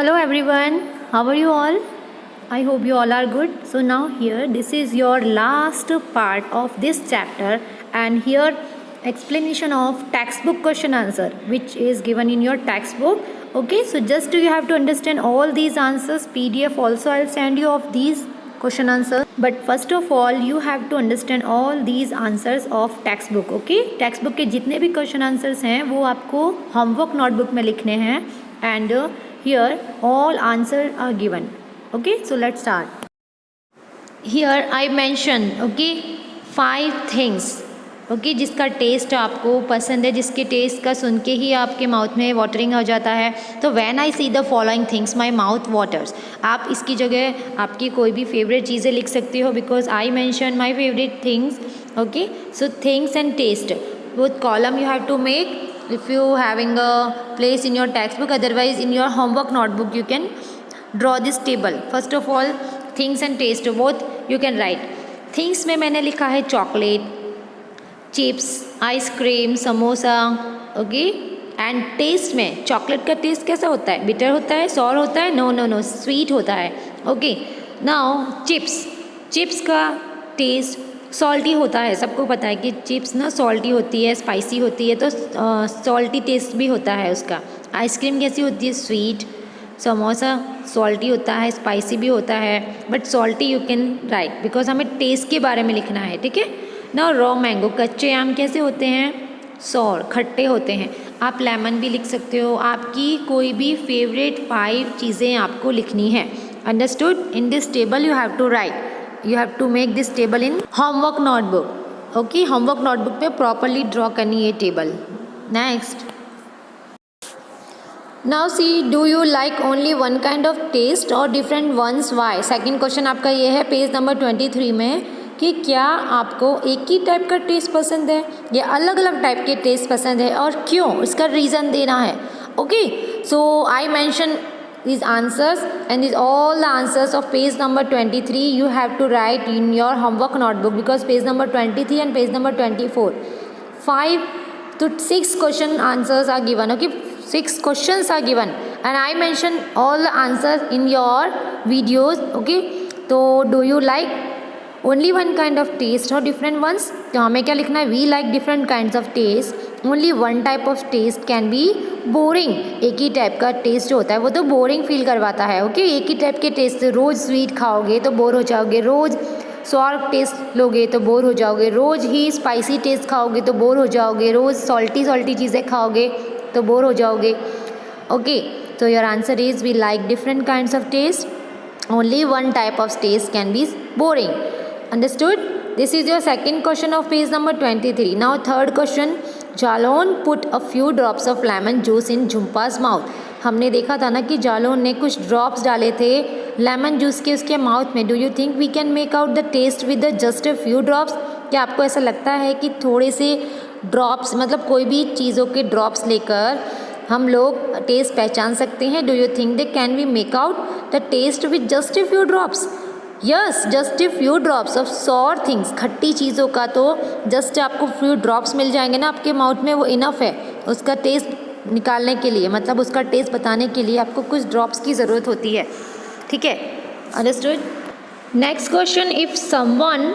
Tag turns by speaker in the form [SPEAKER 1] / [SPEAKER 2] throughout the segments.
[SPEAKER 1] hello everyone. How are you all? I hope you all are good. So now here this is your last part of this chapter, and here explanation of textbook question answer which is given in your textbook. Okay, so just you have to understand all these answers. PDF also I'll send you of these question answers, but first of all you have to understand all these answers of textbook. Okay, textbook के जितने भी question answers हैं वो आपको homework notebook में लिखने हैं, and here all answers are given. Okay, so let's start. Here I mention okay 5 things. Okay जिसका टेस्ट आपको पसंद है, जिसके टेस्ट का सुन के ही आपके माउथ में वाटरिंग हो जाता है. तो when I see the following things my mouth waters. आप इसकी जगह आपकी कोई भी फेवरेट चीज़ें लिख सकते हो, because I mention my favourite things. Okay, so things and taste both column you have to make if you having a place in your textbook, otherwise in your homework notebook you can draw this table. First of all things and taste both you can write. Things में मैंने लिखा है chocolate, chips, ice cream, samosa. Okay, and taste में chocolate का taste कैसा होता है? Bitter होता है, सॉर होता है? नो नो नो, स्वीट होता है. ओके, नाउ चिप्स का टेस्ट सॉल्टी होता है. सबको पता है कि चिप्स ना सॉल्टी होती है, स्पाइसी होती है, तो सॉल्टी टेस्ट भी होता है उसका. आइसक्रीम कैसी होती है? स्वीट. समोसा सॉल्टी होता है, स्पाइसी भी होता है, but salty you can right because हमें टेस्ट के बारे में लिखना है. ठीक है ना. रॉ मैंगो, कच्चे आम कैसे होते हैं? सॉर, खट्टे होते हैं. आप लेमन भी लिख सकते हो. आपकी कोई भी फेवरेट 5 चीज़ें आपको लिखनी है. Understood? In this table you have to write. You have to make this table in homework notebook. Okay, homework notebook पे properly draw करनी है table. Next. Now see, do you like only one kind of taste or different ones? Why? Second question आपका ये है page number 23 में कि क्या आपको एक ही टाइप का टेस्ट पसंद है या अलग अलग टाइप के टेस्ट पसंद है और क्यों? इसका रीज़न देना है. Okay, so I mention these answers and these all the answers of page number 23 you have to write in your homework notebook, because page number 23 and page number 24 5 to 6 question answers are given. Okay, 6 questions are given and I mention all the answers in your videos. Okay, so do you like only one kind of taste or different ones? तो हमें क्या लिखना है? We like different kinds of taste. Only one type of taste can be boring. एक ही type का test जो होता है वो तो बोरिंग फील करवाता है. ओके, एक ही टाइप के टेस्ट से रोज़ स्वीट खाओगे तो बोर हो जाओगे, रोज़ सॉर टेस्ट लोगे तो बोर हो जाओगे, रोज़ ही स्पाइसी टेस्ट खाओगे तो बोर हो जाओगे, रोज़ सॉल्टी चीज़ें खाओगे तो बोर हो जाओगे. ओके, तो your answer is we like different kinds of taste. Only one type of taste can be boring. Understood? This is your second question of page number 23. Now third question. Jalaun put a few drops of lemon juice in Jhumpa's mouth. हमने देखा था ना कि जालोन ने कुछ drops डाले थे lemon juice के उसके माउथ में. Do you think we can make out the taste with just a few drops? क्या आपको ऐसा लगता है कि थोड़े से ड्रॉप्स, मतलब कोई भी चीज़ों के ड्रॉप्स लेकर हम लोग टेस्ट पहचान सकते हैं? Do you think they can we make out the taste with just a few drops? Yes, just a few drops of sour things. खट्टी चीज़ों का तो जस्ट आपको फ्यू ड्रॉप्स मिल जाएंगे ना आपके माउथ में, वो इनफ है उसका टेस्ट निकालने के लिए. मतलब उसका टेस्ट बताने के लिए आपको कुछ ड्रॉप्स की ज़रूरत होती है. ठीक है, understood? Next question. If someone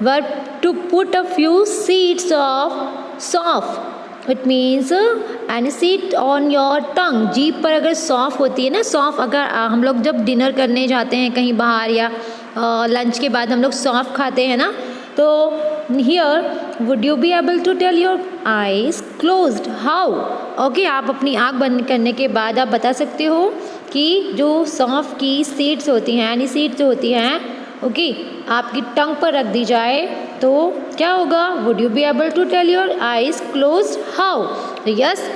[SPEAKER 1] were to put a few seeds of saunf, it means and seed on your tongue. जीभ पर अगर सौंफ होती है ना, सौंफ अगर हम लोग जब डिनर करने जाते हैं कहीं बाहर या लंच के बाद हम लोग सौंफ खाते हैं ना, तो here would you be able to tell your eyes closed how? Okay, आप अपनी आँख बंद करने के बाद आप बता सकते हो कि जो सौंफ की सीड्स होती हैं यानी सीड्स होती हैं, ओके, आपकी टंग पर रख दी जाए तो क्या होगा? Would you be able to tell your eyes closed how? Yes,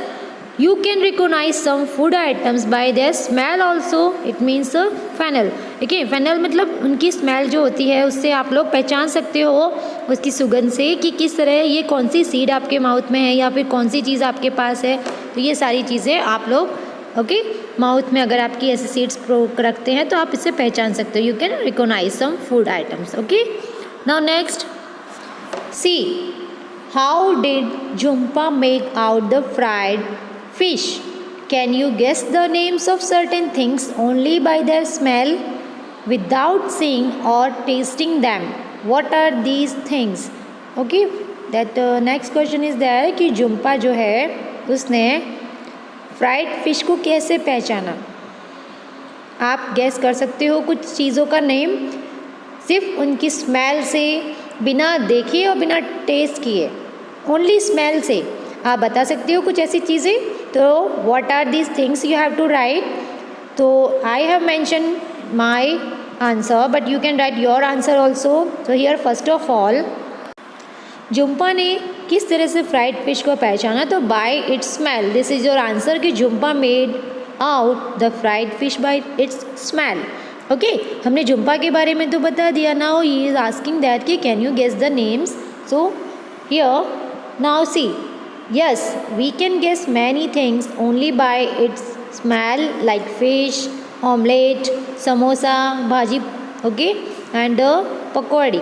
[SPEAKER 1] you can recognize some food items by their smell also. It means fennel. ठीक है, फेनल मतलब उनकी स्मेल जो होती है उससे आप लोग पहचान सकते हो उसकी सुगंध से कि किस तरह ये कौन सी सीड आपके माउथ में है या फिर कौन सी चीज़ आपके पास है. तो ये सारी चीज़ें आप लोग ओके माउथ में अगर आपकी ऐसे सीड्स रखते हैं तो आप इससे पहचान सकते हो. You can recognise some food items. Okay, now next see how did Jhumpa make out the fried fish. Can you guess the names of certain things only by their smell without seeing और testing them? What are these things? Okay, that next question is there कि जुम्पा जो है उसने fried fish को कैसे पहचाना? आप gas कर सकते हो कुछ चीज़ों का नेम सिर्फ उनकी स्मेल से, बिना देखे और बिना टेस्ट किए, ओनली स्मेल से आप बता सकते हो कुछ ऐसी चीज़ें। तो what are these things you have to write. तो I have mention my answer but you can write your answer also. तो here first of all Jumpa ने किस तरह से फ्राइड फिश को पहचाना? तो by its smell. This is your answer कि Jumpa made out the fried fish by its smell. Okay, हमने जुम्पा के बारे में तो बता दिया। Now he is asking that कि can you guess the names. So here now see, yes we can guess many things only by its smell like fish, omelette, samosa, bhaji, okay, and pakodi,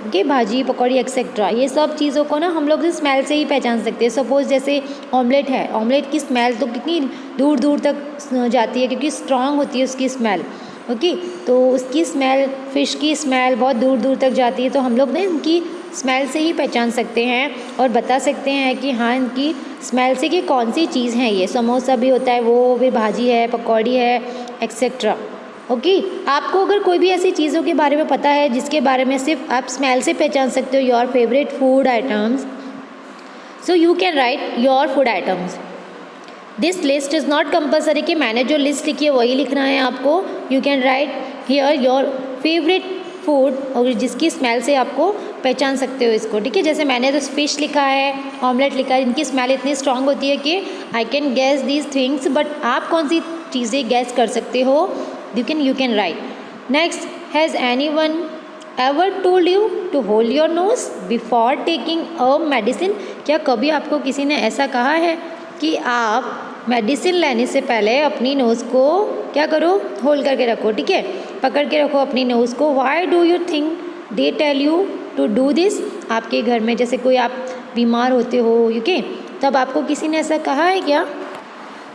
[SPEAKER 1] okay, भाजी पकौड़ी etcetera. ये सब चीज़ों को ना हम लोग smell से ही पहचान सकते हैं। सपोज़ जैसे ऑमलेट है, ऑमलेट की स्मेल तो कितनी दूर दूर तक जाती है क्योंकि स्ट्रॉन्ग होती है उसकी स्मेल। ओके, तो उसकी स्मेल, फ़िश की स्मेल बहुत दूर दूर तक जाती है। तो हम लोग ना इनकी स्मेल से ही पहचान सकते हैं और बता सकते हैं कि हाँ इनकी स्मेल से कि कौन सी चीज़ है ये। समोसा भी होता है, वो भी भाजी है, पकौड़ी है एक्सेट्रा। ओके, आपको अगर कोई भी ऐसी चीज़ों के बारे में पता है जिसके बारे में सिर्फ आप स्मेल से पहचान सकते हो your favourite food items, so you can write your food items. This list is not compulsory कि मैंने जो लिस्ट लिखी है वही लिखना है आपको। You can write here your favourite food और जिसकी स्मेल से आपको पहचान सकते हो इसको। ठीक है, जैसे मैंने तो फिश लिखा है, ऑमलेट लिखा है, इनकी स्मेल इतनी स्ट्रांग होती है कि I can gas these things. But आप कौन सी चीज़ें गैस कर सकते हो? you can write. Next, has anyone ever told you to hold your nose before taking a medicine? क्या कभी आपको किसी ने ऐसा कहा है कि आप मेडिसिन लेने से पहले अपनी नोज़ को क्या करो? होल्ड करके रखो। ठीक है, पकड़ के रखो अपनी नोज़ को। Why do you think they tell you to do this? आपके घर में जैसे कोई आप बीमार होते हो, ओके, तब आपको किसी ने ऐसा कहा है क्या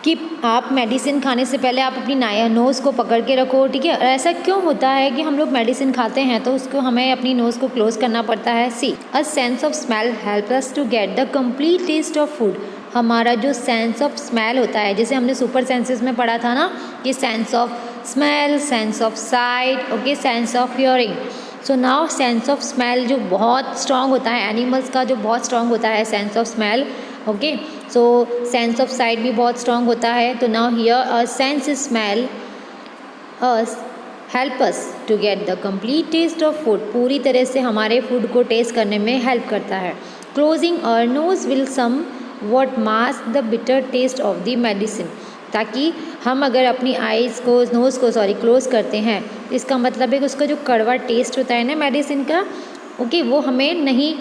[SPEAKER 1] कि आप मेडिसिन खाने से पहले आप अपनी नोज़ को पकड़ के रखो? ठीक है, और ऐसा क्यों होता है कि हम लोग मेडिसिन खाते हैं तो उसको हमें अपनी नोज़ को क्लोज़ करना पड़ता है? See, a sense of smell help us to get the complete taste of food. हमारा जो सेंस ऑफ स्मेल होता है, जैसे हमने सुपर सेंसेस में पढ़ा था ना कि sense of smell, sense of site, okay, sense of hearing. So now sense of smell जो बहुत स्ट्रॉन्ग होता है, एनिमल्स का जो बहुत स्ट्रॉन्ग होता है sense of smell, okay, so sense of sight भी बहुत स्ट्रॉन्ग होता है। तो now here a sense smell as help us to get the complete taste of food. पूरी तरह से हमारे फूड को टेस्ट करने में हेल्प करता है। Closing our nose will somewhat mask the bitter taste of the medicine. ताकि हम अगर अपनी आइज़ को, नोज़ को क्लोज़ करते हैं, इसका मतलब है कि उसका जो कड़वा टेस्ट होता है ना मेडिसिन का, ओके, वो हमें नहीं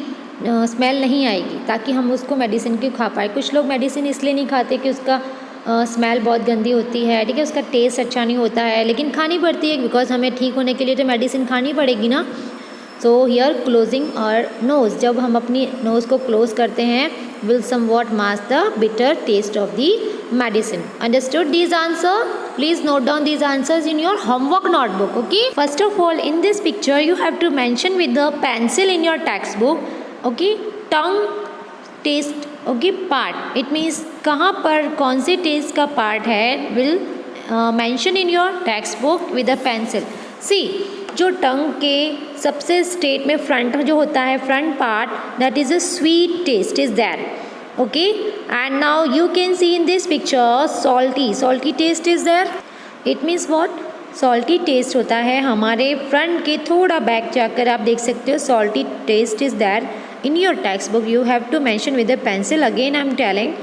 [SPEAKER 1] स्मेल नहीं आएगी, ताकि हम उसको मेडिसिन क्यों खा पाए। कुछ लोग मेडिसिन इसलिए नहीं खाते कि उसका स्मेल बहुत गंदी होती है, ठीक है, उसका टेस्ट अच्छा नहीं होता है, लेकिन खानी पड़ती है बिकॉज हमें ठीक होने के लिए तो मेडिसिन खानी पड़ेगी ना। So here closing our nose, जब हम अपनी नोज़ को क्लोज करते हैं, will somewhat mask the bitter taste of the medicine. Understood these answer? Please note down these answers in your homework notebook. Okay, first of all in this picture you have to mention with the pencil in your textbook, okay, tongue taste, okay, part. It means कहाँ पर कौन से taste का part है will mention in your textbook with a pencil. See, जो टंग के सबसे state में फ्रंट जो होता है, front part, that is a sweet taste is there. Okay, and now you can see in this picture salty taste is there. It means what? salty taste होता है हमारे फ्रंट के थोड़ा बैक जाकर आप देख सकते हो salty taste is there in your textbook. You have to mention with a pencil. Again I am telling.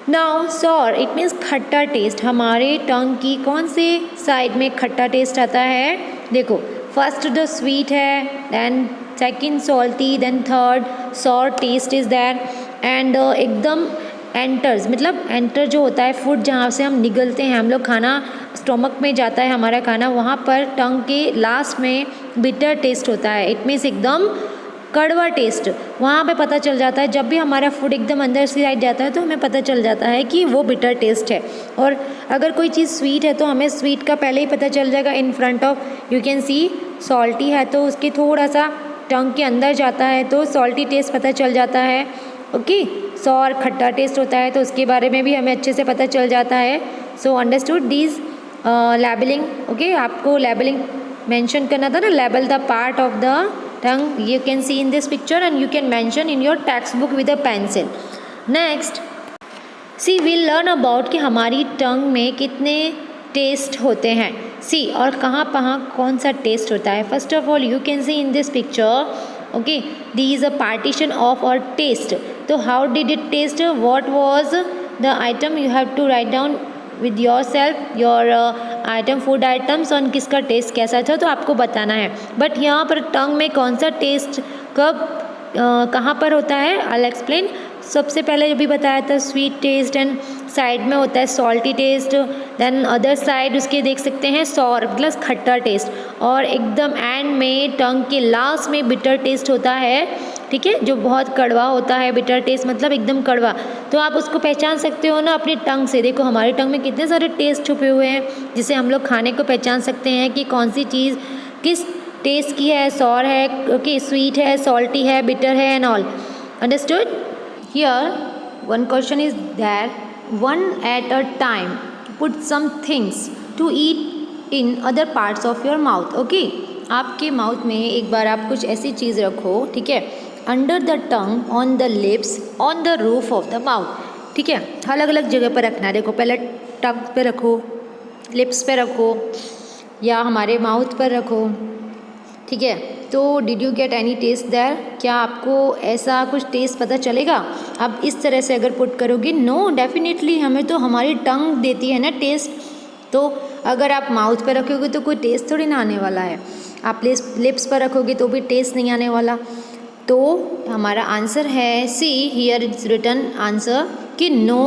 [SPEAKER 1] Now sour it means खट्टा टेस्ट। हमारे टंग की कौन से साइड में खट्टा टेस्ट आता है? देखो, फर्स्ट द स्वीट है, then second salty, then third sour taste is there, and एकदम एंटर्स, मतलब एंटर जो होता है फूड जहाँ से हम निगलते हैं, हम लोग खाना स्टोमक में जाता है हमारा खाना, वहाँ पर टंग के लास्ट में बिटर टेस्ट होता है। इट मीन्स एकदम कड़वा टेस्ट वहाँ पे पता चल जाता है। जब भी हमारा फूड एकदम अंदर से साइड जाता है तो हमें पता चल जाता है कि वो बिटर टेस्ट है। और अगर कोई चीज़ स्वीट है तो हमें स्वीट का पहले ही पता चल जाएगा। इन front of you can C salty है तो उसके थोड़ा सा टंग के अंदर जाता है तो सॉल्टी टेस्ट पता चल जाता है। ओके, सॉर खट्टा टेस्ट होता है तो उसके बारे में भी हमें अच्छे से पता चल जाता है। So understood these labelling. Okay, आपको लेबलिंग मेंशन करना था ना, label the part of the tongue you can see in this picture and you can mention in your text book with a pencil. Next see will learn about कि हमारी टंग में कितने test होते हैं। सी और कहाँ कौन सा टेस्ट होता है। First of all you can see in this picture okay the is a partition of our taste. तो how did it taste, what was the item, you have to write down with yourself your item food items और किसका test कैसा था तो आपको बताना है। But यहाँ पर टंग में कौन सा टेस्ट कब कहाँ पर होता है, आई एक्सप्लेन। सबसे पहले जो भी बताया था स्वीट टेस्ट एंड साइड में होता है salty taste, then other side उसके देख सकते हैं सॉर प्लस खट्टा टेस्ट, और एकदम एंड में टंग के लास्ट में बिटर टेस्ट होता है। ठीक है, जो बहुत कड़वा होता है, बिटर टेस्ट मतलब एकदम कड़वा। तो आप उसको पहचान सकते हो ना अपनी टंग से। देखो हमारी टंग में कितने सारे टेस्ट छुपे हुए हैं जिसे हम लोग खाने को पहचान सकते हैं कि कौन सी चीज़ किस टेस्ट की है, सॉर है, ओके स्वीट है, सॉल्टी है, बिटर है and all. Understood. Here one question is there, one at a time put some things to eat in other parts of your mouth. Okay, आपके माउथ में एक बार आप कुछ ऐसी चीज़ रखो, ठीक है, under the tongue, on the lips, on the roof of the mouth. ठीक है, अलग अलग जगह पर रखना है। देखो पहले टंग पे रखो, लिप्स पे रखो या हमारे माउथ पर रखो। ठीक है, तो did you get any taste there, क्या आपको ऐसा कुछ टेस्ट पता चलेगा। अब इस तरह से अगर पुट करोगे, नो डेफिनेटली हमें तो हमारी टंग देती है ना टेस्ट। तो अगर आप माउथ पर रखोगे तो कोई टेस्ट थोड़ी ना आने वाला है, आप लिप्स पर रखोगे तो भी टेस्ट नहीं आने वाला। तो हमारा आंसर है see, here it's written answer कि no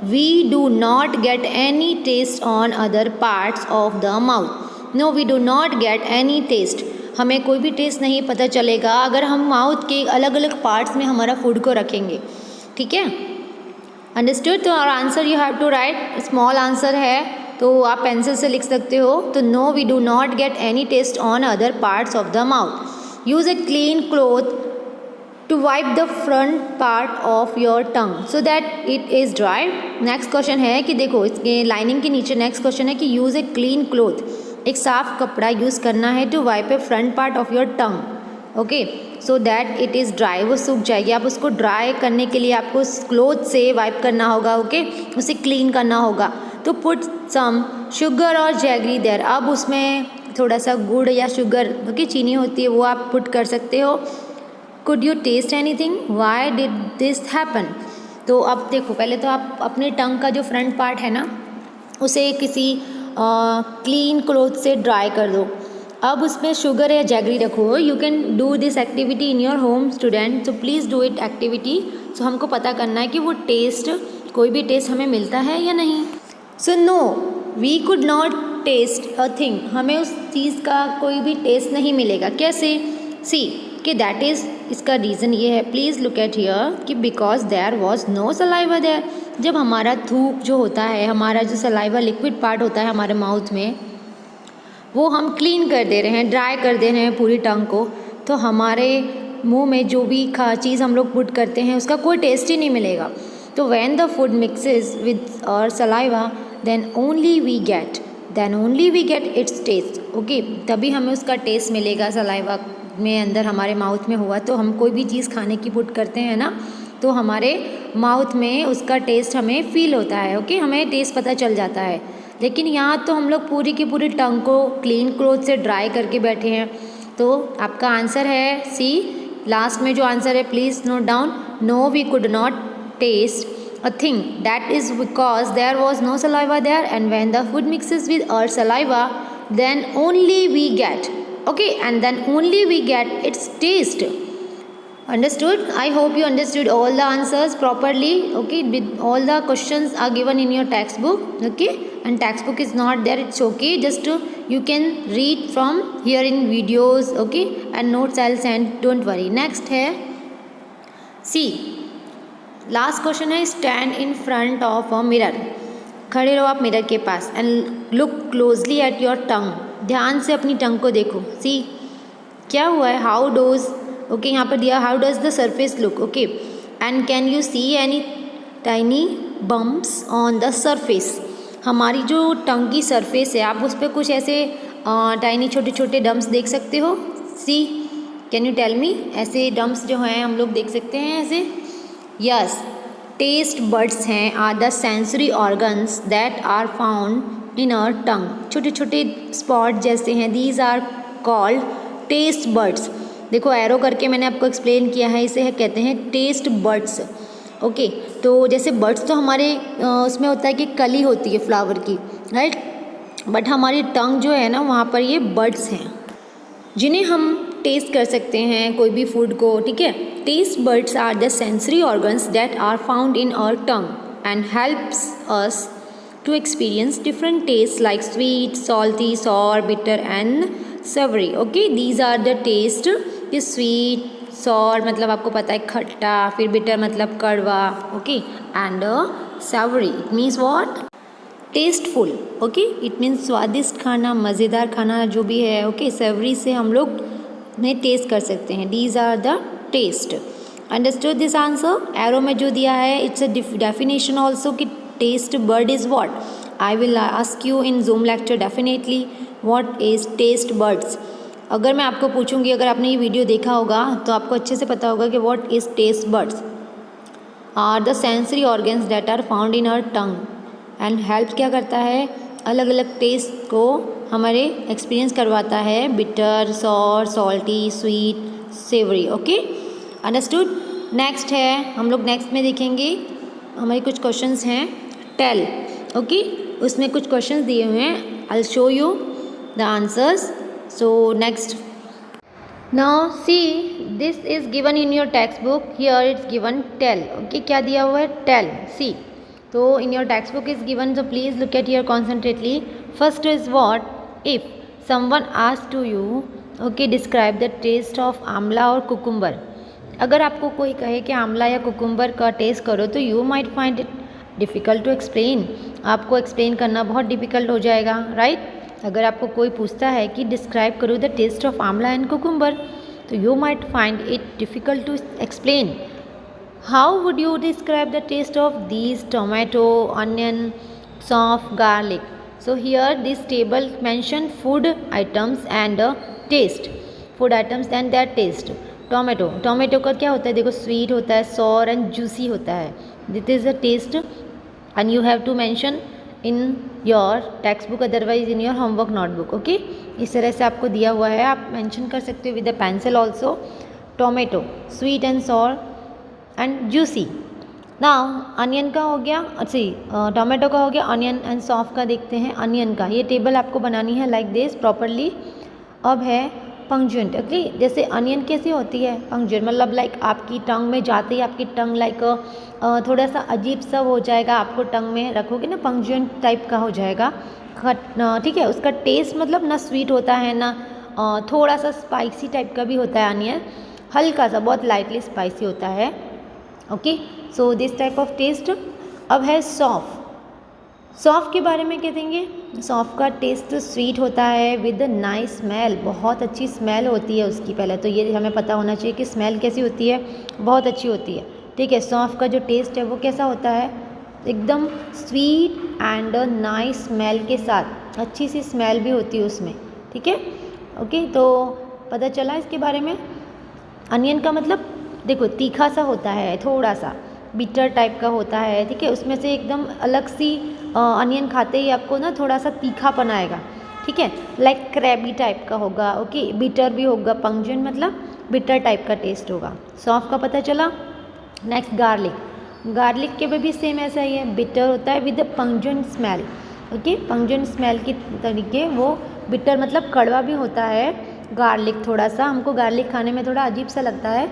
[SPEAKER 1] we do not get any taste on other parts of the mouth. No we do not get any taste, हमें कोई भी टेस्ट नहीं पता चलेगा अगर हम माउथ के अलग अलग पार्ट्स में हमारा फूड को रखेंगे। ठीक है, अंडरस्टूड। तो और answer you have to write, small answer है तो आप पेंसिल से लिख सकते हो। तो no we do not get any taste on other parts of the mouth. Use a clean cloth to wipe the front part of your tongue so that it is dry। Next question है कि देखो इसके lining के नीचे next question है कि use a clean cloth, एक साफ कपड़ा यूज़ करना है to wipe a front part of your tongue. Okay, so that it is dry, वो सूख जाएगी। आप उसको ड्राई करने के लिए आपको क्लॉथ से वाइप करना होगा। ओके, उसे क्लीन करना होगा। तो पुट सम शुगर और जैगरी देयर, अब उसमें थोड़ा सा गुड़ या शुगर, ओके चीनी होती है, वो आप पुट कर सकते हो। Could you taste anything? Why did this happen? तो अब देखो पहले तो आप अपने टंग का जो फ्रंट पार्ट है ना उसे किसी क्लीन क्लॉथ से ड्राई कर दो। अब उसमें शुगर या जैगरी रखो। You can do this activity in your home student, so please do it activity. So हमको पता करना है कि वो टेस्ट, कोई भी टेस्ट हमें मिलता है या नहीं। So no we could not taste a thing, हमें उस चीज़ का कोई भी टेस्ट नहीं मिलेगा। कैसे, सी कि दैट इज़, इसका रीज़न ये है, प्लीज़ लुक एट हियर कि because there was no saliva there. जब हमारा थूक जो होता है, हमारा जो सलाइवा लिक्विड पार्ट होता है हमारे माउथ में, वो हम क्लीन कर दे रहे हैं, ड्राई कर दे रहे हैं पूरी टंग को, तो हमारे मुंह में जो भी चीज़ हम लोग पुट करते हैं उसका कोई टेस्ट ही नहीं मिलेगा। तो when the food mixes with our saliva then only we get its taste. Okay, तभी हमें उसका टेस्ट मिलेगा। सलाइवा में अंदर हमारे माउथ में हुआ तो हम कोई भी चीज़ खाने की पुट करते हैं ना तो हमारे माउथ में उसका टेस्ट हमें फील होता है। ओके, हमें टेस्ट पता चल जाता है। लेकिन यहाँ तो हम लोग पूरी की पूरी टंग को क्लीन क्लॉथ से ड्राई करके बैठे हैं। तो आपका आंसर है सी, लास्ट में जो आंसर है please note down, no we could not taste a thing, that is because there was no saliva there and when the food mixes with our saliva then only we get, okay, and then only we get its taste। Understood? I hope you understood all the answers properly. Okay, with all the questions are given in your textbook. Okay, and textbook is not there, it's okay, just you can read from here in videos. Okay, and notes I'll send, don't worry. Next है, see, last question है, stand in front of a mirror, खड़े रहो आप mirror के पास, and look closely at your tongue, ध्यान से अपनी टंग को देखो. सी क्या हुआ है, हाउ डोज, ओके यहाँ पर दिया, how does the surface look. Okay, and can you see any tiny bumps on the surface. हमारी जो टंग की सरफेस है, आप उस पर कुछ ऐसे टाइनी छोटे छोटे डम्प्स देख सकते हो. सी, कैन यू टेल मी, ऐसे डम्प्स जो हैं हम लोग देख सकते हैं ऐसे. यस, टेस्ट बड्स हैं, are the sensory organs that are found in our tongue. छोटे छोटे स्पॉट जैसे हैं, these are called taste buds. देखो एरो करके मैंने आपको एक्सप्लेन किया है, इसे कहते हैं टेस्ट बड्स. ओके, तो जैसे बड्स तो हमारे उसमें होता है कि कली होती है फ्लावर की, राइट, बट हमारी टंग जो है ना, वहाँ पर ये बड्स हैं जिन्हें हम टेस्ट कर सकते हैं कोई भी फूड को. ठीक है, taste buds are the sensory organs that are found in our tongue and helps us to experience different taste like sweet, salty, sour, bitter and savoury. Okay, these are the taste. ये sweet, sour मतलब आपको पता है खट्टा, फिर bitter मतलब कड़वा. Okay, and savoury it means what, tasteful. Okay, it means स्वादिष्ट खाना, मज़ेदार खाना जो भी है. ओके, सवरी से हम लोग ने टेस्ट कर सकते हैं. These are the taste. Understood this answer. Arrow में जो दिया है, इट्स अ डेफिनेशन ऑल्सो कि taste bud is what. I will ask you in Zoom lecture definitely what is taste buds. अगर मैं आपको पूछूंगी, अगर आपने ये वीडियो देखा होगा तो आपको अच्छे से पता होगा कि what is taste buds. Are the sensory organs that are found in our tongue and help क्या करता है, अलग अलग टेस्ट को हमारे एक्सपीरियंस करवाता है, bitter, sour, salty, sweet, savoury. Okay, understood. Next है, हम लोग नेक्स्ट में देखेंगे, हमारे कुछ क्वेश्चंस हैं. टेल. ओके, उसमें कुछ क्वेश्चंस दिए हुए हैं, I will show you the answers. So next, now see, this is given in your textbook. Here it's given tell. Okay, क्या दिया हुआ है, tell. See, तो in your textbook is given, so please look at here concentrately. First is what, if someone asks to you, okay, describe the taste of आंवला और cucumber. अगर आपको कोई कहे कि आंवला या कुकुम्बर का टेस्ट करो, तो you might find it difficult to explain. आपको एक्सप्लेन करना बहुत डिफ़िकल्ट हो जाएगा, राइट. अगर आपको कोई पूछता है कि डिस्क्राइब करो the taste of amla and cucumber, तो you might find it difficult to explain. How would you describe the taste of these tomato, onion, saunf, garlic. So here this table mention food items and taste, food items and their taste. Tomato, tomato का क्या होता है, देखो sweet होता है, sorry and juicy होता है. This is the taste and you have to mention in your text book, otherwise in your homework notebook. Okay, इस तरह से आपको दिया हुआ है, आप मेंशन कर सकते हो with the pencil also. Tomato, sweet and sour and juicy. Now onion का हो गया, अच्छा टोमेटो का हो गया, अनियन एंड सॉफ का देखते हैं. अनियन का ये टेबल आपको बनानी है लाइक दिस प्रॉपरली. अब है पंक्चुएंट. ओके, जैसे अनियन कैसी होती है, पंक्चुएंट मतलब लाइक आपकी टंग में जाते ही आपकी टंग लाइक थोड़ा सा अजीब सा हो जाएगा, आपको टंग में रखोगे ना, पंक्चुएंट टाइप का हो जाएगा. ठीक है, उसका टेस्ट मतलब ना स्वीट होता है ना थोड़ा सा स्पाइसी टाइप का भी होता है अनियन, हल्का सा, बहुत लाइटली स्पाइसी होता है. Okay, so this type of taste. अब है सौंफ. सौंफ के बारे में क्या देंगे, सौंफ का टेस्ट स्वीट होता है विद नाइस स्मेल, बहुत अच्छी स्मेल होती है उसकी. पहले तो ये हमें पता होना चाहिए कि स्मेल कैसी होती है, बहुत अच्छी होती है. ठीक है, सौंफ का जो टेस्ट है वो कैसा होता है, एकदम स्वीट एंड नाइस स्मेल के साथ, अच्छी सी स्मेल भी होती है उसमें. ठीक है, ओके, तो पता चला इसके बारे में. अनियन का मतलब देखो तीखा सा होता है, थोड़ा सा बिटर टाइप का होता है. ठीक है, उसमें से एकदम अलग सी अनियन खाते ही आपको ना थोड़ा सा तीखापन आएगा. ठीक है, लाइक क्रैबी टाइप का होगा. ओके, बिटर भी होगा, पंक्चुएंट मतलब बिटर टाइप का टेस्ट होगा. सौंफ का पता चला. Next garlic. गार्लिक के भी सेम ऐसा ही है, बिटर होता है विद पंक्चुएंट स्मेल. ओके, पंक्चुएंट स्मेल के तरीके वो बिटर मतलब कड़वा भी होता है. गार्लिक थोड़ा सा, हमको गार्लिक खाने में थोड़ा अजीब सा लगता है,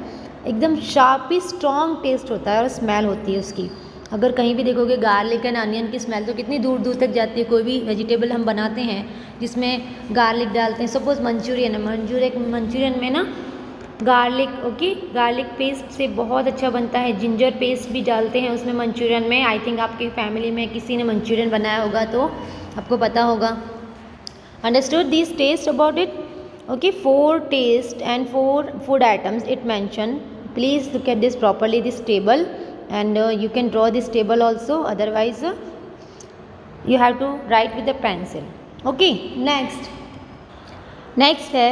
[SPEAKER 1] एकदम शार्पी स्ट्रॉन्ग टेस्ट होता है और स्मेल होती है उसकी। अगर कहीं भी देखोगे गार्लिक एंड अनियन की स्मेल तो कितनी दूर दूर तक जाती है। कोई भी वेजिटेबल हम बनाते हैं जिसमें गार्लिक डालते हैं, सपोज मंचूरियन है, मंचूरियन में ना गार्लिक, ओके, गार्लिक पेस्ट से बहुत अच्छा बनता है। जिंजर पेस्ट भी डालते हैं उसमें मंचूरियन में। आई थिंक आपकी फैमिली में किसी ने मंचूरियन बनाया होगा तो आपको पता होगा। Understood this taste about it, okay. 4 taste and 4 food items it mention. Please look at this properly, this table, and you can draw this table also, otherwise you have to write with a pencil, okay। next है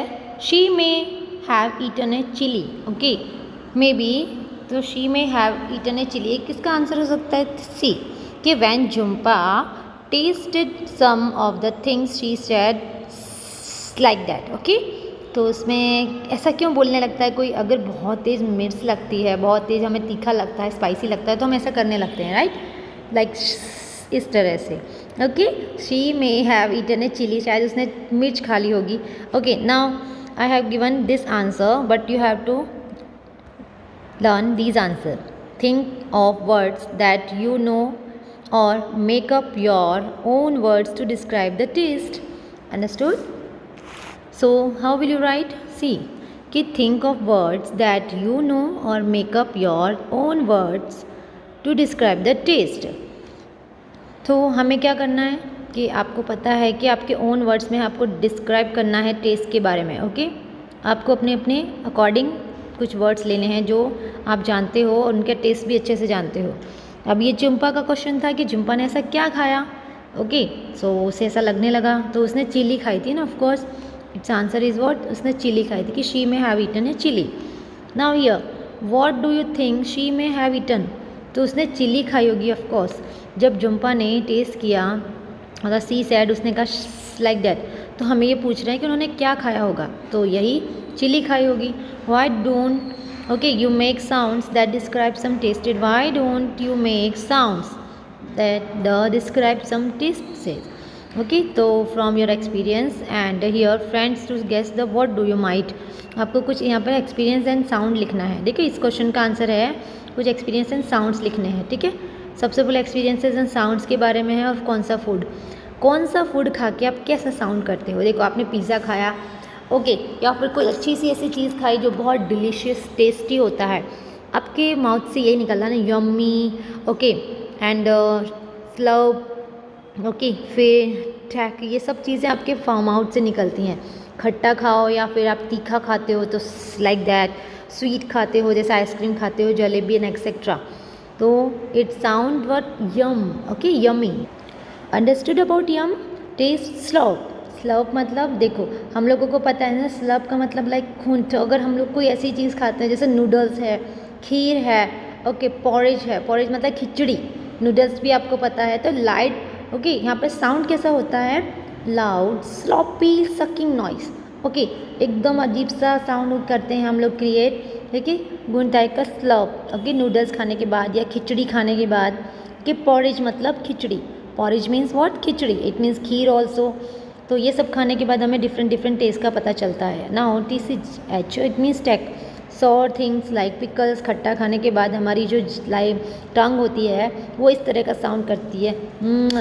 [SPEAKER 1] she may have eaten a chili, okay, maybe, तो she may have eaten a chili, किसका answer हो सकता है सी, कि when Jhumpa tasted some of the things she said like that, okay। तो उसमें ऐसा क्यों बोलने लगता है कोई, अगर बहुत तेज़ मिर्च लगती है, बहुत तेज़ हमें तीखा लगता है, स्पाइसी लगता है तो हम ऐसा करने लगते हैं, राइट, लाइक इस तरह से, okay. She may have eaten a chilli, शायद उसने मिर्च खा ली होगी, okay. Now I have given this answer but you have to learn these answer. Think of words that you know or make up your own words to describe the taste. Understood? So how will you write? See, कि think of words that you know or make up your own words to describe the taste। तो हमें क्या करना है कि आपको पता है कि आपके ओन वर्ड्स में आपको डिस्क्राइब करना है टेस्ट के बारे में, ओके। आपको अपने अपने अकॉर्डिंग कुछ वर्ड्स लेने हैं जो आप जानते हो और उनका टेस्ट भी अच्छे से जानते हो। अब ये झुम्पा का क्वेश्चन था कि झुम्पा ने ऐसा क्या खाया, ओके। सो उसे ऐसा लगने लगा तो उसने चिली खाई थी ना, of course it's answer is what, उसने चिली खाई थी, कि she may have eaten a chilli. Now here what do you think she may have eaten, तो उसने चिली खाई होगी ऑफकोर्स। जब झुम्पा ने टेस्ट किया, अगर सी सैड, उसने कहा लाइक दैट, तो हमें ये पूछ रहे हैं कि उन्होंने क्या खाया होगा, तो यही चिली खाई होगी। Why don't, okay, you make sounds that describe some tasted, why don't you make sounds that describe some taste, okay. तो from your experience and here friends to guess the what do you might, आपको कुछ यहाँ पर experience and sound लिखना है। देखिए इस question का आंसर है कुछ एक्सपीरियंस एंड साउंड्स लिखने हैं, ठीक है। सबसे पहले एक्सपीरियंसेस एंड साउंड्स के बारे में है, और कौन सा फूड खा के आप कैसा साउंड करते हो। देखो आपने पिज़्ज़ा खाया, ओके, या फिर कोई अच्छी सी ऐसी चीज़ खाई जो बहुत डिलीशियस टेस्टी होता है, आपके माउथ से यही निकलना ना, yummy, okay, and slurp, okay, फिर टैक, ये सब चीज़ें आपके माउथ से निकलती हैं। खट्टा खाओ या फिर आप तीखा खाते हो तो लाइक दैट, स्वीट खाते हो जैसे आइसक्रीम खाते हो, जलेबी एंड एक्सेट्रा, तो it sound what, yum, okay, yummy. Understood about yum? Taste slurp, slurp मतलब देखो हम लोगों को पता है ना, स्लर्प का मतलब लाइक खून। तो अगर हम लोग कोई ऐसी चीज़ खाते हैं जैसे नूडल्स है, खीर है, ओके, पॉरेज है, पॉरेज मतलब खिचड़ी, नूडल्स भी आपको पता है, तो लाइट, ओके। यहाँ पे साउंड कैसा होता है, loud sloppy sucking noise, okay, एकदम अजीब सा साउंड करते हैं हम लोग क्रिएट, ठीक है, गुण टाइप का स्लर्प, ओके, नूडल्स खाने के बाद या खिचड़ी खाने के बाद। कि पॉरेज मतलब खिचड़ी, porridge means what, khichdi, it means kheer also. तो ये सब खाने के बाद हमें डिफरेंट टेस्ट का पता चलता है ना। TCH it means tech, sour things like pickles, खट्टा खाने के बाद हमारी जो लाइक टंग होती है वो इस तरह का साउंड करती है,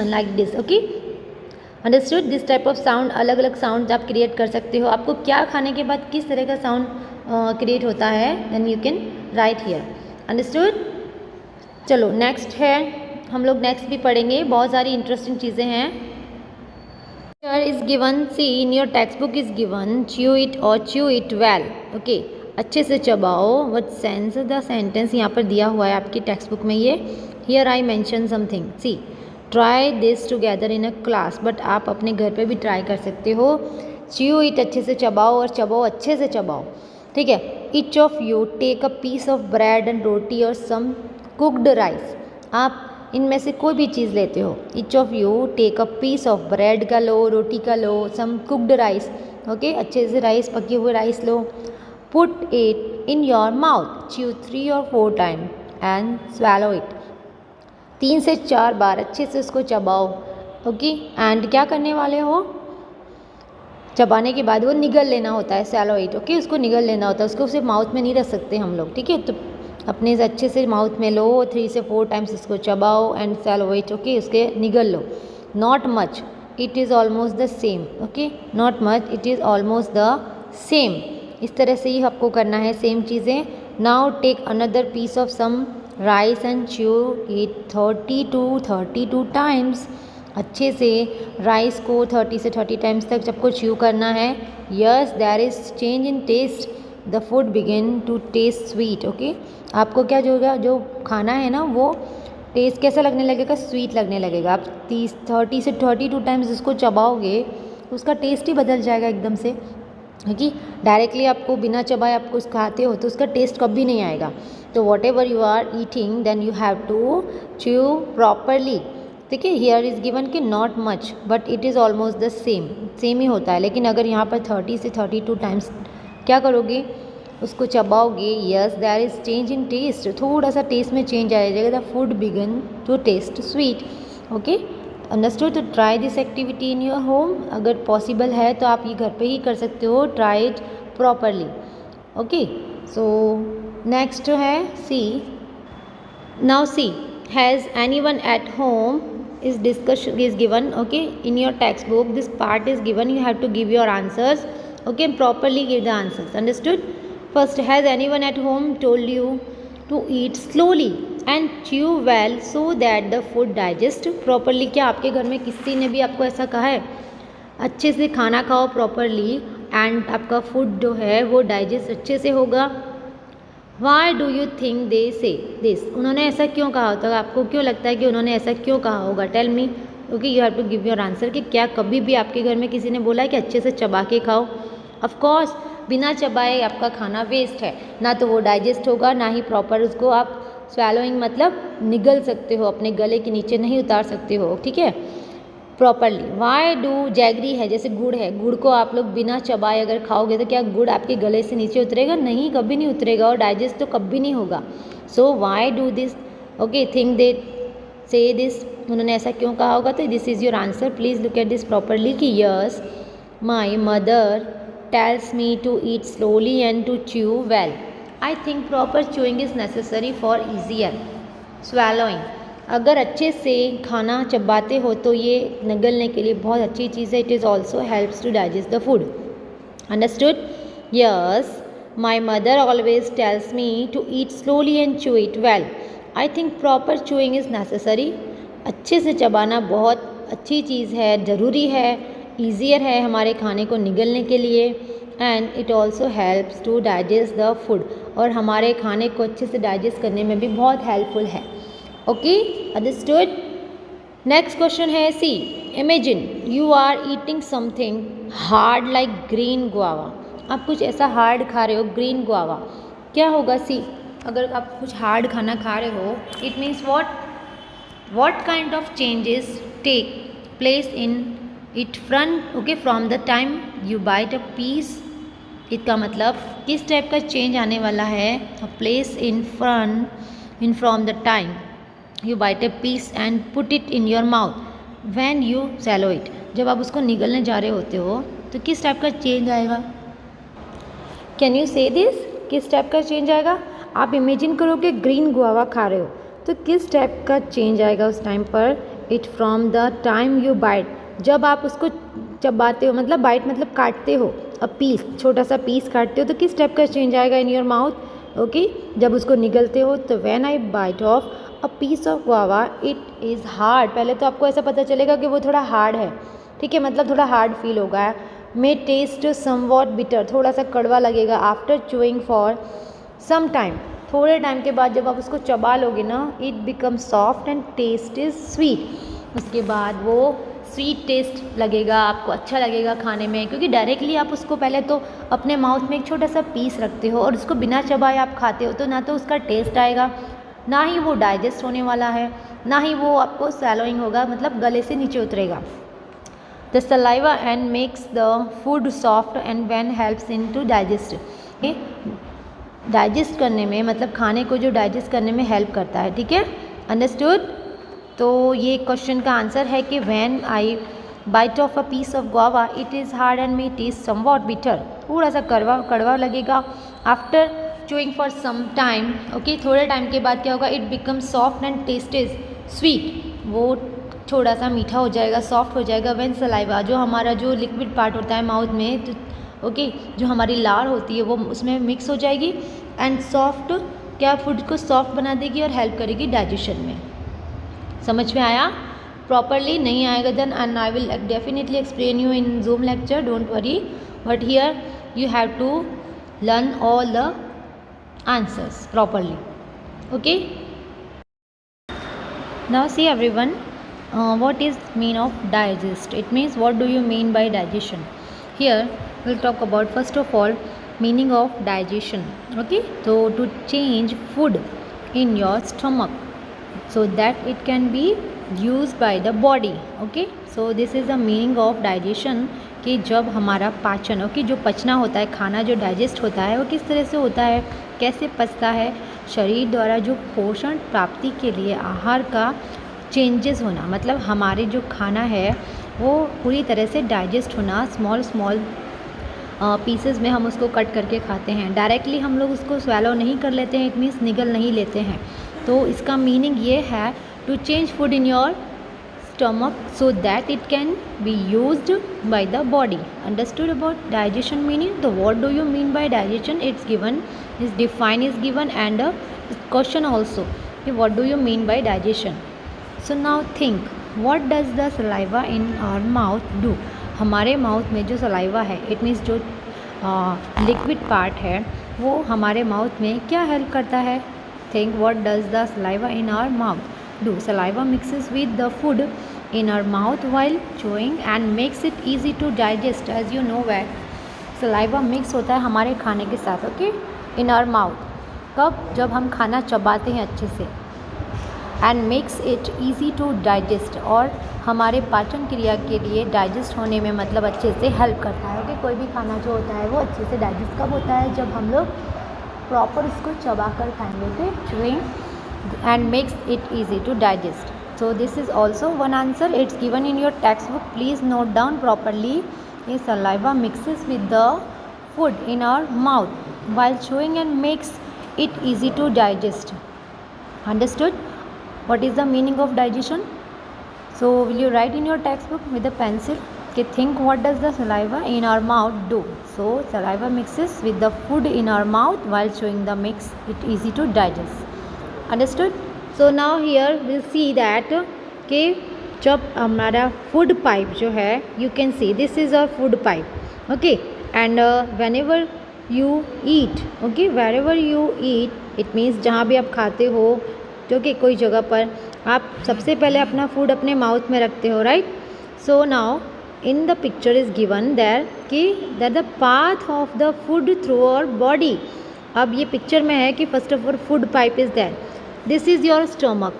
[SPEAKER 1] like this, okay. Understood? This type of sound, अलग अलग साउंड आप क्रिएट कर सकते हो। आपको क्या खाने के बाद किस तरह का साउंड क्रिएट होता है, then you can write here. Understood? चलो नेक्स्ट है, हम लोग नेक्स्ट भी पढ़ेंगे, बहुत सारी इंटरेस्टिंग चीज़ें हैं। Here is given, see in your textbook is given, chew it or chew it well, okay, अच्छे से चबाओ। What sense the sentence यहाँ पर दिया हुआ है आपकी टेक्स्ट बुक में ये। Here I mention something, see try this together in a class, but आप अपने घर पे भी ट्राई कर सकते हो। chew it अच्छे से चबाओ, और चबाओ अच्छे से चबाओ, ठीक है। Each of you take a piece of bread and roti or some cooked rice, आप इनमें से कोई भी चीज़ लेते हो। Each of you take a piece of bread का लो, रोटी का लो, some cooked rice, ओके, अच्छे से राइस, पके हुए rice low. Put it in your mouth, chew 3 or 4 times and swallow it, 3 से 4 बार अच्छे से उसको चबाओ, ओके। एंड क्या करने वाले हो, चबाने के बाद वो निगल लेना होता है, सैलोइट, ओके, उसको निगल लेना होता है, उसको सिर्फ माउथ में नहीं रख सकते हम लोग, ठीक है। तो अपने से अच्छे से माउथ में लो, 3 से 4 टाइम्स इसको चबाओ एंड सैलोइट, ओके, उसके निगल लो, not much, it is almost the same, okay, not much, it is almost the same. इस तरह से ही आपको करना है सेम चीज़ें। Now take another piece of some rice and chew it 30 to 32 times. अच्छे से राइस को 30 से 30 टाइम्स तक सबको च्यू करना है। Yes there is change in taste, the food begin to taste sweet, okay. आपको क्या जो होगा, जो खाना है ना वो टेस्ट कैसा लगने लगेगा, स्वीट लगने लगेगा। आप 30 से 32 टाइम्स इसको चबाओगे उसका टेस्ट ही बदल जाएगा एकदम से, क्योंकि डायरेक्टली आपको बिना चबाए आप कुछ खाते हो तो उसका टेस्ट कभी नहीं आएगा। तो whatever you are eating then you have to chew properly, ठीक है। हियर इज़ गिवन कि not much but it is almost the same, same ही होता है। लेकिन अगर यहाँ पर 30 से 32 टाइम्स क्या करोगे, उसको चबाओगे, yes there is change in taste, थोड़ा सा टेस्ट में चेंज आ जाएगा, the food begin to taste sweet, okay. Understood. तो try this activity in your home, अगर पॉसिबल है तो आप ये घर पे ही कर सकते हो, try it properly, okay. So next है see, now see, has anyone at home is discussion is given, okay, in your textbook this part is given, you have to give your answers, okay, and properly give the answers, understood. First, has anyone at home told you to eat slowly and chew well so that the food digest properly? क्या आपके घर में किसी ने भी आपको ऐसा कहा है अच्छे से खाना खाओ प्रॉपरली एंड आपका फूड जो है वो डाइजेस्ट अच्छे से होगा? Why do you think they say this, उन्होंने ऐसा क्यों कहा होता, आपको क्यों लगता है कि उन्होंने ऐसा क्यों कहा होगा? Tell me, okay, you have to give your answer कि क्या कभी भी आपके घर में किसी ने बोला है कि अच्छे से चबा के खाओ? ऑफ कोर्स बिना चबाए आपका खाना वेस्ट है, ना तो वो डाइजेस्ट होगा ना ही प्रॉपर उसको आप स्वैलोइंग मतलब निगल सकते हो, अपने गले के नीचे नहीं उतार सकते हो, ठीक है, प्रॉपरली। वाई डू, जैगरी है जैसे गुड़ है, गुड़ को आप लोग बिना चबाए अगर खाओगे तो क्या गुड़ आपके गले से नीचे उतरेगा? नहीं, कभी नहीं उतरेगा और डाइजेस्ट तो कभी नहीं होगा। So why do this, okay, think they say this, उन्होंने ऐसा क्यों कहा होगा? तो this is your answer, please look at this properly कि yes my mother tells me to eat slowly and to chew well. I think proper chewing is necessary for easier swallowing. अगर अच्छे से खाना चबाते हो तो ये निगलने के लिए बहुत अच्छी चीज़ है। It is also helps to digest the food, understood. Yes my mother always tells me to eat slowly and chew it well. I think proper chewing is necessary. अच्छे से चबाना बहुत अच्छी चीज़ है, ज़रूरी है, ईजियर है हमारे खाने को निगलने के लिए and it also helps to digest the food, और हमारे खाने को अच्छे से डाइजेस्ट करने में भी बहुत हेल्पफुल है, ओके, अंडरस्टूड। नेक्स्ट क्वेश्चन है see, imagine you are eating something hard like green guava. आप कुछ ऐसा हार्ड खा रहे हो, ग्रीन गुआवा, क्या होगा? सी, अगर आप कुछ हार्ड खाना खा रहे हो, it means what kind of changes take place in it front, okay, from the time you bite a piece? इसका मतलब किस टाइप का चेंज आने वाला है? a place in front in from the time you bite a piece and put it in your mouth when you swallow it. जब आप उसको निगलने जा रहे होते हो तो किस टाइप का चेंज आएगा? कैन यू से दिस, किस टाइप का चेंज आएगा? आप इमेजिन करो कि ग्रीन गुआवा खा रहे हो तो किस टाइप का चेंज आएगा उस टाइम पर? It from the time you bite, जब आप उसको चबाते हो, मतलब बाइट मतलब काटते हो, अ पीस, छोटा सा पीस काटते हो तो किस टाइप का चेंज आएगा इन योर माउथ, ओके, जब उसको निगलते हो। तो when I bite of a piece of guava it is hard, पहले तो आपको ऐसा पता चलेगा कि वो थोड़ा हार्ड है, ठीक है, मतलब थोड़ा हार्ड फील होगा। मे टेस्ट समवॉट बिटर, थोड़ा सा कड़वा लगेगा। After chewing for some time, थोड़े टाइम के बाद जब आप उसको चबा लोगे ना, it become soft and taste is sweet, उसके बाद वो स्वीट टेस्ट लगेगा, आपको अच्छा लगेगा खाने में, क्योंकि डायरेक्टली आप उसको पहले तो अपने माउथ में एक छोटा सा पीस रखते हो और उसको बिना चबाए आप खाते हो, तो ना तो उसका टेस्ट आएगा, ना ही वो डाइजेस्ट होने वाला है, ना ही वो आपको सैलोइंग होगा, मतलब गले से नीचे उतरेगा। The saliva and makes the food soft and when helps in to digest, digest करने में, मतलब खाने को जो डाइजेस्ट करने में हेल्प करता है, ठीक है, अंडरस्टूड। तो ये क्वेश्चन का आंसर है कि when I bite of a piece of guava, it is hard and may taste somewhat bitter, थोड़ा सा कड़वा लगेगा. After chewing for some time, okay, थोड़े टाइम के बाद क्या होगा, it become soft and taste is sweet, वो थोड़ा सा मीठा हो जाएगा, सॉफ्ट हो जाएगा. व्हेन सलाइवा, जो हमारा जो लिक्विड पार्ट होता है माउथ में, तो ओके, जो हमारी लार होती है वो उसमें मिक्स हो जाएगी एंड सॉफ्ट, क्या फूड को सॉफ्ट बना देगी और हेल्प करेगी डाइजेशन में. समझ में आया? प्रॉपरली नहीं आएगा then and I will definitely explain you in Zoom lecture, don't worry, but here you have to learn all the answers properly. Okay, now see everyone, what is mean of digest? It means what do you mean by digestion? Here we'll talk about first of all meaning of digestion. Okay, so to change food in your stomach so that it can be used by the body. Okay, so this is the meaning of digestion कि जब हमारा पाचन, okay, जो पचना होता है, खाना जो digest होता है वो किस तरह से होता है, कैसे पचता है, शरीर द्वारा जो पोषण प्राप्ति के लिए आहार का चेंजेस होना, मतलब हमारे जो खाना है वो पूरी तरह से डाइजेस्ट होना, स्मॉल पीसेस में हम उसको कट करके खाते हैं, डायरेक्टली हम लोग उसको स्वेलो नहीं कर लेते हैं, इट मीन्स निगल नहीं लेते हैं. तो इसका मीनिंग ये है to change food in your stomach so that it can be used by the body. Understood about digestion meaning? So what do you mean by digestion? It's given, is define is given and a question also. What do you mean by digestion? So now think, what does the saliva in our mouth do? हमारे mouth में जो saliva है, it means जो liquid part है, वो हमारे mouth में क्या हेल्प करता है? Think, what does the saliva in our mouth do? Saliva mixes with the food in our mouth while chewing and makes it easy to digest. As you know that saliva mix होता है हमारे खाने के साथ, okay, in our mouth. कब? जब हम खाना चबाते हैं अच्छे से, and makes it easy to digest, और हमारे पाचन क्रिया के लिए डाइजेस्ट होने में मतलब अच्छे से हेल्प करता है. ओके, कोई भी खाना जो होता है वो अच्छे से डाइजेस्ट कब होता है? जब हम लोग प्रॉपर उसको चबा कर खाएंगे. Okay, chewing and makes it easy to digest. So this is also one answer, it's given in your textbook, please note down properly. A saliva mixes with the food in our mouth while chewing and makes it easy to digest. Understood? What is the meaning of digestion? So will you write in your textbook with a pencil? Okay, think, what does the saliva in our mouth do? So saliva mixes with the food in our mouth while chewing the makes it easy to digest. Understood? So now here we'll see that कि जब हमारा food pipe जो है, you can see this is our food pipe, okay, and whenever you eat, okay, wherever you eat, it means जहाँ भी आप खाते हो, जो कि कोई जगह पर आप सबसे पहले अपना फूड अपने माउथ में रखते हो, right? So now in the picture is given there कि that the path of the food through our body. अब ये पिक्चर में है कि first of all food pipe is there. This is your stomach.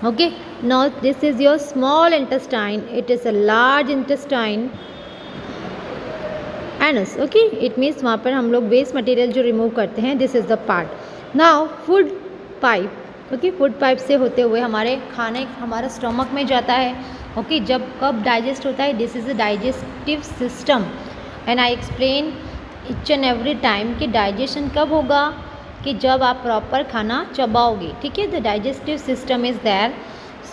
[SPEAKER 1] Okay, now this is your small intestine, it is a large intestine, anus. Okay, it means वहाँ पर हम लोग waste material जो रिमूव करते हैं, this is the part. Now food pipe, okay, food pipe से होते हुए हमारे खाने हमारा स्टमक में जाता है. Okay, जब कब डाइजेस्ट होता है? This is a digestive system and I explain each and every time कि डाइजेशन कब होगा? कि जब आप प्रॉपर खाना चबाओगे. ठीक है, the digestive system is there,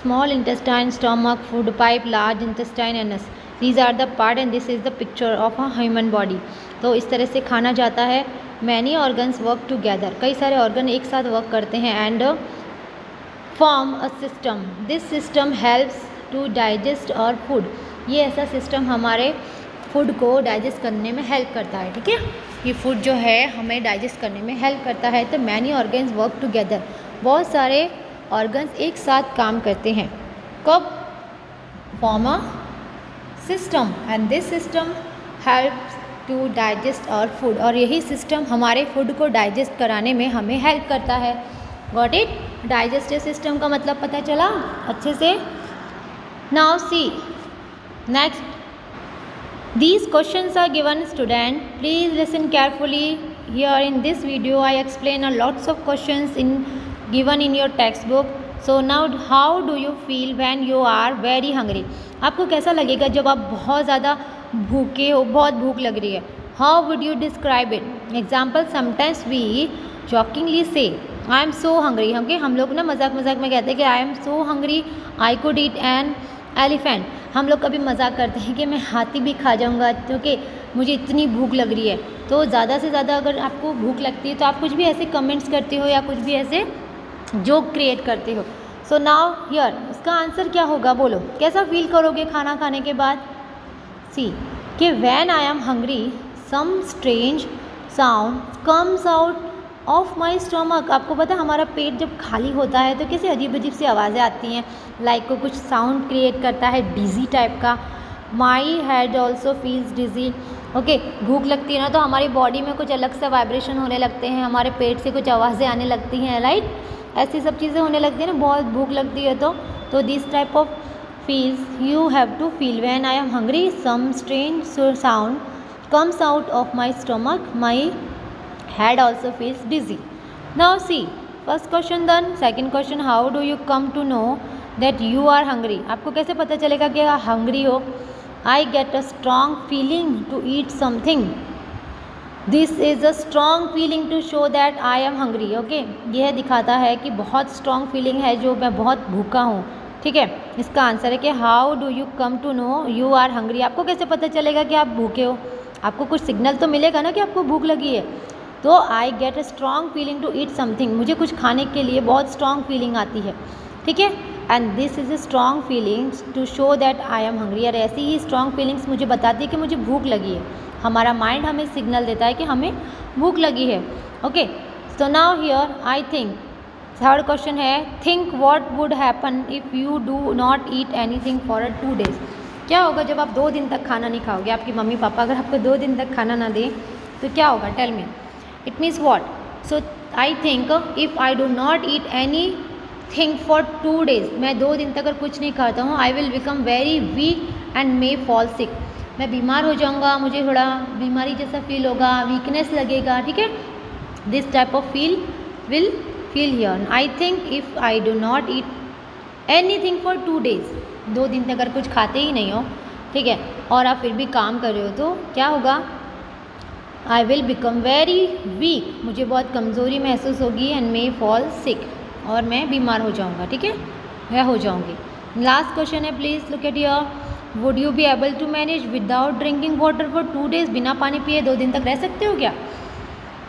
[SPEAKER 1] small intestine, stomach, food pipe, large intestine, anus, these are the part and this is the picture of a human body. तो इस तरह से खाना जाता है. मैनी ऑर्गन्स वर्क टुगेदर, कई सारे ऑर्गन एक साथ वर्क करते हैं and form a system. This system helps to digest our food. ये ऐसा सिस्टम हमारे फूड को डाइजेस्ट करने में हेल्प करता है. ठीक है, ये फूड जो है हमें डाइजेस्ट करने में हेल्प करता है. तो मैनी ऑर्गन्स वर्क टुगेदर, बहुत सारे ऑर्गन्स एक साथ काम करते हैं. कब? Form a system and this system helps to digest our food. और यही सिस्टम हमारे फूड को डाइजेस्ट कराने में हमें हेल्प करता है. Got it? डाइजेस्टिव सिस्टम का मतलब पता चला अच्छे से? Now see next. These questions are given, student. Please listen carefully. Here in this video I explain a lots of questions given in your textbook. So now how do you feel when you are very hungry? आपको कैसा लगेगा जब आप बहुत ज़्यादा भूखे हो, बहुत भूख लग रही है? How would you describe it? Example, sometimes we jokingly say I am so hungry. हम लोग ना मजाक मजाक में कहते हैं कि I am so hungry I could eat an elephant. हम लोग कभी मजाक करते हैं कि मैं हाथी भी खा जाऊंगा क्योंकि मुझे इतनी भूख लग रही है। तो ज़्यादा से ज़्यादा अगर आपको भूख लगती है तो आप कुछ भी ऐसे कमेंट्स करते हो या कुछ भी ऐसे जोक क्रिएट करते हो। सो नाउ हियर इसका आंसर क्या होगा, बोलो कैसा फील करोगे खाना खाने के बाद? सी कि when I am hungry some strange sound comes out of my stomach. आपको पता है हमारा पेट जब खाली होता है तो कैसे अजीब अजीब सी आवाज़ें आती हैं, लाइक को कुछ साउंड क्रिएट करता है डिजी टाइप का। My head also feels dizzy. Okay, भूख लगती है ना तो हमारी बॉडी में कुछ अलग से वाइब्रेशन होने लगते हैं, हमारे पेट से कुछ आवाज़ें आने लगती हैं, राइट? ऐसी सब चीज़ें होने लगती हैं ना बहुत भूख लगती है तो this type of feels you have to feel when I am hungry some strange sound comes out of my stomach, my head also feels dizzy. Now see, first question done. Second question, how do you come to know that you are hungry? आपको कैसे पता चलेगा कि आप hungry हो? I get a strong feeling to eat something. This is a strong feeling to show that I am hungry. Okay, यह दिखाता है कि बहुत strong feeling है जो मैं बहुत भूखा हूँ। ठीक है, इसका आंसर है कि how do you come to know you are hungry? आपको कैसे पता चलेगा कि आप भूखे हो? आपको कुछ सिग्नल तो मिलेगा ना कि आपको भूख लगी है। तो I get a strong feeling to eat something, मुझे कुछ खाने के लिए बहुत स्ट्रॉन्ग फीलिंग आती है। ठीक है, and this is a strong feelings to show that I am hungry. और ऐसी ही स्ट्रॉन्ग फीलिंग्स मुझे बताती है कि मुझे भूख लगी है। हमारा माइंड हमें सिग्नल देता है कि हमें भूख लगी है। Okay, so now here I think third question है, think what would happen if you do not eat anything for 2 days। क्या होगा जब आप 2 दिन तक खाना नहीं खाओगे? आपकी मम्मी पापा अगर आपको 2 दिन तक खाना ना दें तो क्या होगा? Tell me, it means what? So I think if I do not eat anything for 2 days, मैं 2 दिन तक अगर कुछ नहीं खाता हूँ, I will become very weak and may fall sick. मैं बीमार हो जाऊँगा, मुझे थोड़ा बीमारी जैसा फील होगा, वीकनेस लगेगा। ठीक है, this type of will feel here. I think if I do not eat anything for 2 days, 2 दिन तक अगर कुछ खाते ही नहीं हो, ठीक है, और आप फिर भी काम कर रहे हो तो क्या होगा? I will become very weak, मुझे बहुत कमज़ोरी महसूस होगी, एंड मे फॉल सिक, और मैं बीमार हो जाऊँगा। ठीक है, वह हो जाऊँगी। लास्ट क्वेश्चन है, please look at here, would you be able to manage without drinking water for 2 days? बिना पानी पिए 2 दिन तक रह सकते हो क्या?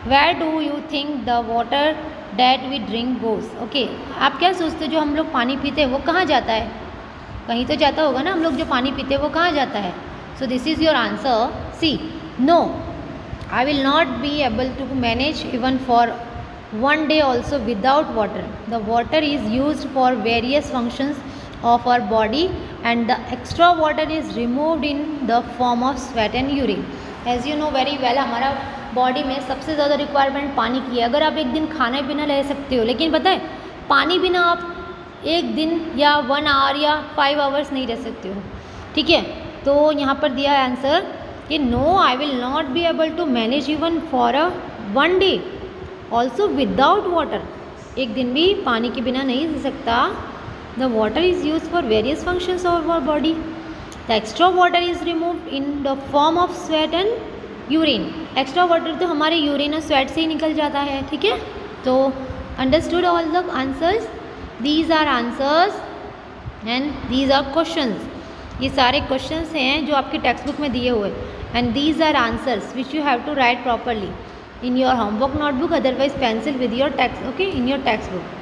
[SPEAKER 1] Where do you think the water that we drink goes? Okay, आप क्या सोचते हो जो हम लोग पानी पीते हैं वो कहाँ जाता है? कहीं तो जाता होगा ना। हम लोग जो पानी पीते हैं वो कहाँ जाता है? So this is your answer. See, no, I will not be able to manage even for 1 day also without water. The water is use for various functions of our body and the extra water is removed in the form of sweat and urine. As you know very well, हमारा body में सबसे ज़्यादा requirement पानी की है। अगर आप एक दिन खाना बिना रह सकते हो, लेकिन पता है पानी बिना आप 1 दिन या 1 hour या 5 hours नहीं रह सकते हो। ठीक है, तो यहाँ पर दिया है आंसर कि no, I will not be able to manage even for 1 day also without water. एक दिन भी पानी के बिना नहीं रह सकता। The water is use for various functions of our body, the extra water is removed in the form of sweat and urine. Extra water तो हमारे यूरिन और स्वेट से ही निकल जाता है। ठीक है, तो understood all the answers? These are answers and these are questions. ये सारे क्वेश्चंस हैं जो आपके टेक्स्ट बुक में दिए हुए, and these are answers which you have to write properly in your homework notebook, otherwise pencil with your text, okay, in your text book.